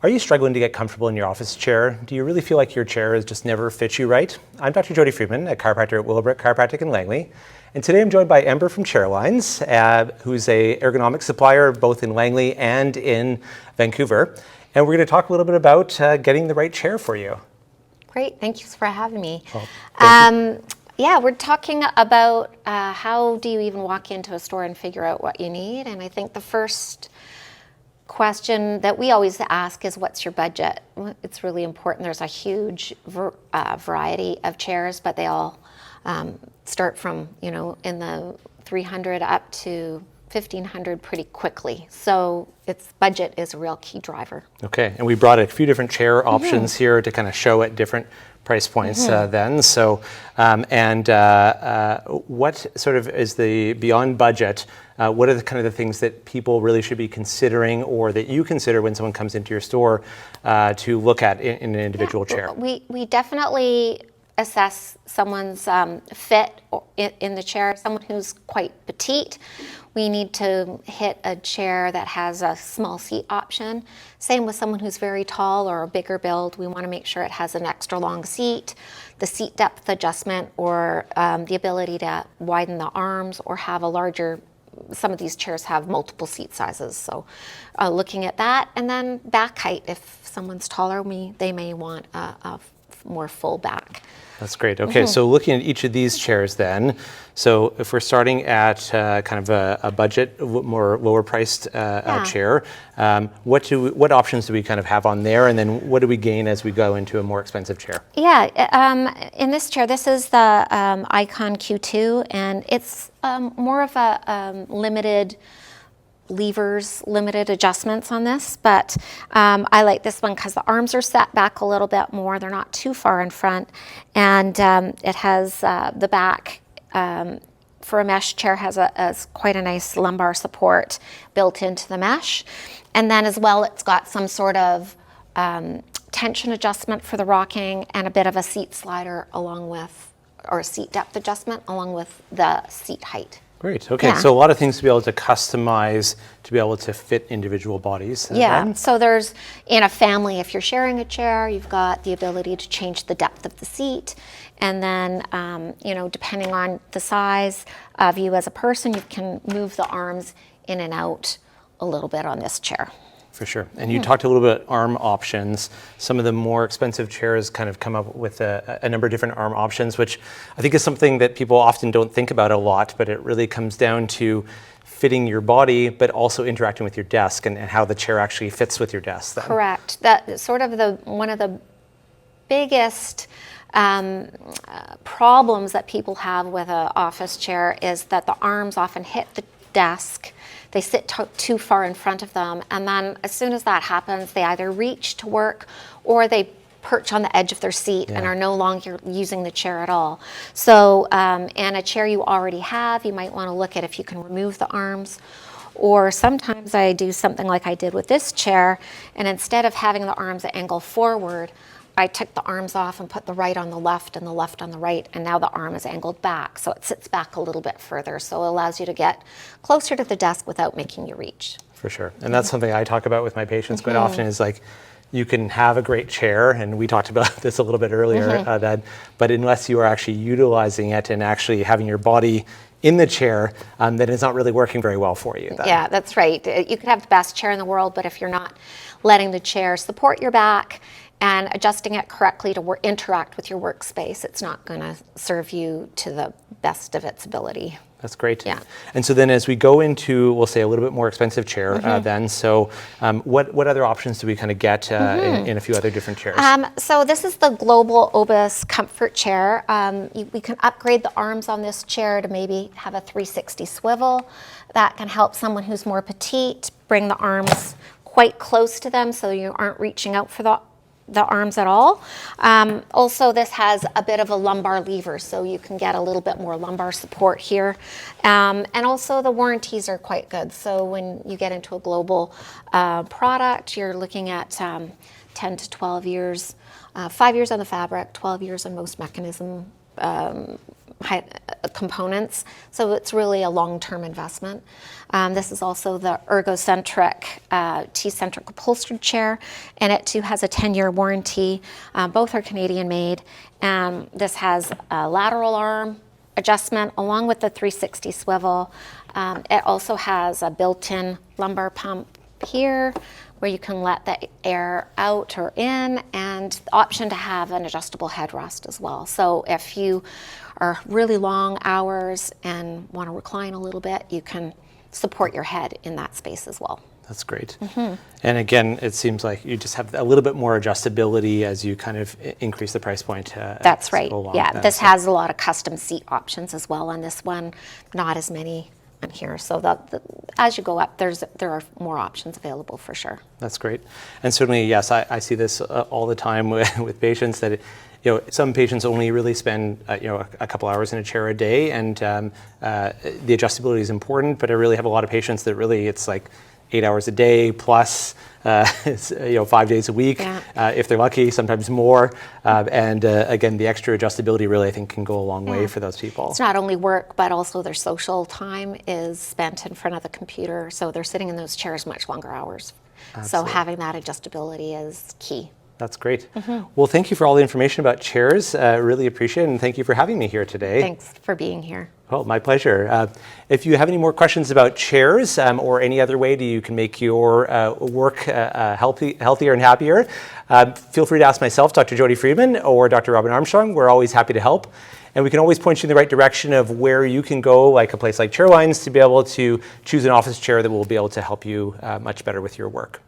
Are you struggling to get comfortable in your office chair? Do you really feel like your chair is just never fits you right? I'm Dr. Jody Freedman, a chiropractor at Willowbrook Chiropractic in Langley. And today I'm joined by Ember from Chairlines, who's a ergonomic supplier both in Langley and in Vancouver. And we're going to talk a little bit about getting the right chair for you. Great, thank you for having me. Well, yeah, we're talking about how do you even walk into a store and figure out what you need. And I think the first question that we always ask is, what's your budget? It's really important. There's a huge variety of chairs, but they all start from, in the 300 up to 1,500 pretty quickly. So budget is a real key driver. Okay, and we brought a few different chair options here to kind of show at different price points then. So, what sort of is the beyond budget? What are the kind of the things that people really should be considering, or that you consider when someone comes into your store to look at in an individual chair? We definitely assess someone's fit in the chair. Someone who's quite petite, we need to hit a chair that has a small seat option. Same with someone who's very tall or a bigger build. We want to make sure it has an extra long seat, the seat depth adjustment, or the ability to widen the arms or have a larger. Some of these chairs have multiple seat sizes, so looking at that. And then back height. If someone's taller, they may want a more full back. That's great. Okay, so looking at each of these chairs then, so if we're starting at kind of a budget, more lower priced chair, what options do we kind of have on there, and then what do we gain as we go into a more expensive chair? Yeah, in this chair, this is the Icon Q2, and it's more of a limited levers, limited adjustments on this, but I like this one because the arms are set back a little bit more. They're not too far in front, and it has the back for a mesh chair has quite a nice lumbar support built into the mesh, and then as well it's got some sort of tension adjustment for the rocking and a bit of a seat slider along with, or a seat depth adjustment along with the seat height. Great. Okay. Yeah. So a lot of things to be able to customize to be able to fit individual bodies. Yeah. So there's, in a family, if you're sharing a chair, you've got the ability to change the depth of the seat. And then, depending on the size of you as a person, you can move the arms in and out a little bit on this chair. For sure. And you talked a little bit arm options. Some of the more expensive chairs kind of come up with a number of different arm options, which I think is something that people often don't think about a lot, but it really comes down to fitting your body, but also interacting with your desk and how the chair actually fits with your desk. Then. Correct. That sort of one of the biggest problems that people have with an office chair is that the arms often hit the desk. They sit too far in front of them, and then as soon as that happens, they either reach to work or they perch on the edge of their seat and are no longer using the chair at all. So in a chair you already have, you might want to look at if you can remove the arms. Or sometimes I do something like I did with this chair, and instead of having the arms angle forward, I took the arms off and put the right on the left and the left on the right, and now the arm is angled back, so it sits back a little bit further, so it allows you to get closer to the desk without making you reach. For sure, and that's something I talk about with my patients quite often, is like, you can have a great chair, and we talked about this a little bit earlier, but unless you are actually utilizing it and actually having your body in the chair, then it's not really working very well for you. Then. Yeah, that's right. You could have the best chair in the world, but if you're not letting the chair support your back and adjusting it correctly to interact with your workspace, it's not going to serve you to the best of its ability. That's great. Yeah. And so then as we go into, we'll say, a little bit more expensive chair then, so what other options do we kind of get in a few other different chairs? So this is the Global Obus Comfort Chair. We can upgrade the arms on this chair to maybe have a 360 swivel. That can help someone who's more petite bring the arms quite close to them so you aren't reaching out for the arms at all. Also, this has a bit of a lumbar lever, so you can get a little bit more lumbar support here. And also the warranties are quite good. So when you get into a global product, you're looking at 10 to 12 years, 5 years on the fabric, 12 years on most mechanism components, so it's really a long-term investment. This is also the ergocentric, T-centric upholstered chair, and it too has a 10-year warranty. Both are Canadian made, and this has a lateral arm adjustment along with the 360 swivel. It also has a built-in lumbar pump here where you can let the air out or in, and the option to have an adjustable headrest as well. So if you are really long hours and want to recline a little bit, you can support your head in that space as well. That's great. And again, it seems like you just have a little bit more adjustability as you kind of increase the price point. That's right. Yeah, this has a lot of custom seat options as well on this one, not as many on here. So as you go up, there are more options available for sure. That's great. And certainly, yes, I see this all the time with patients that, some patients only really spend, a couple hours in a chair a day, and the adjustability is important, but I really have a lot of patients that really it's like 8 hours a day plus, 5 days a week, if they're lucky, sometimes more. And again, the extra adjustability really, I think, can go a long way for those people. It's not only work, but also their social time is spent in front of the computer. So they're sitting in those chairs much longer hours. Absolutely. So having that adjustability is key. That's great. Well, thank you for all the information about chairs. Really appreciate it, and thank you for having me here today. Thanks for being here. Oh, my pleasure. If you have any more questions about chairs or any other way that you can make your work healthier and happier, feel free to ask myself, Dr. Jody Freedman, or Dr. Robin Armstrong. We're always happy to help. And we can always point you in the right direction of where you can go, like a place like Chairlines, to be able to choose an office chair that will be able to help you much better with your work.